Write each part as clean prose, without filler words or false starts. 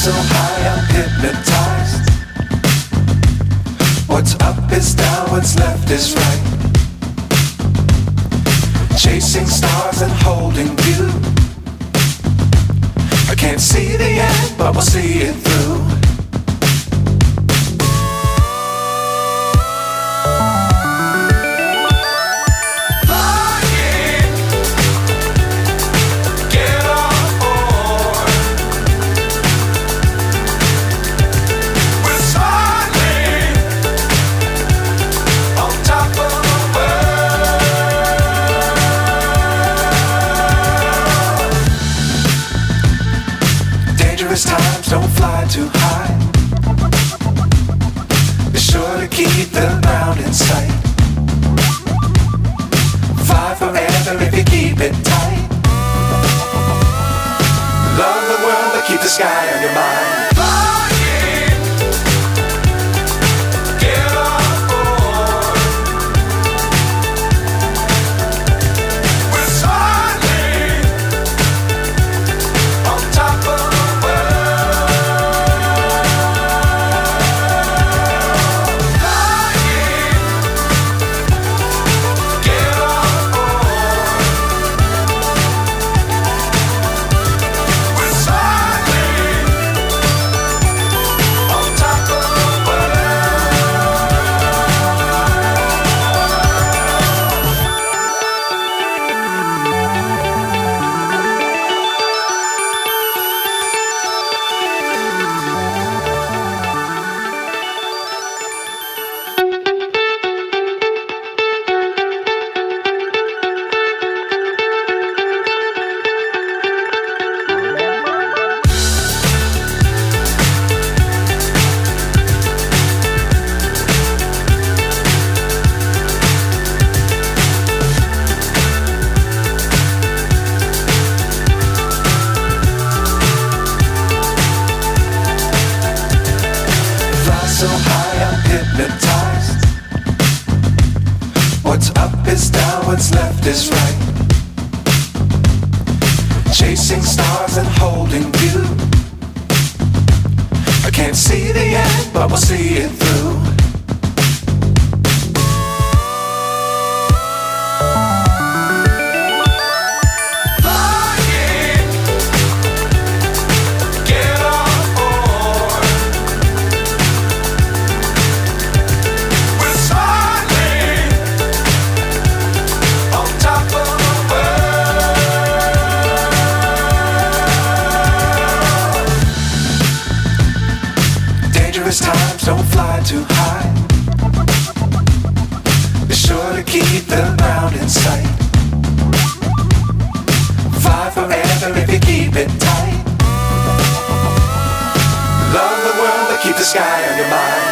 so high, I'm hypnotized. What's up is down, what's left is right. Chasing stars and holding you. I can't see the end, but we'll see it through. Times don't fly too high. Be sure to keep the ground in sight. Fly forever if you keep it tight. Love the world but keep the sky on your mind. So high, I'm hypnotized. What's up is down, what's left is right. Chasing stars and holding you. I can't see the end, but we'll see it through. Times don't fly too high. Be sure to keep the ground in sight. Fly forever if you keep it tight. Love the world but keep the sky on your mind.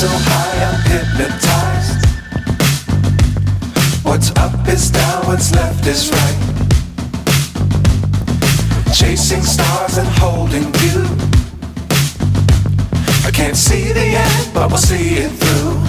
So high, I'm hypnotized. What's up is down, what's left is right. Chasing stars and holding you. I can't see the end, but we'll see it through.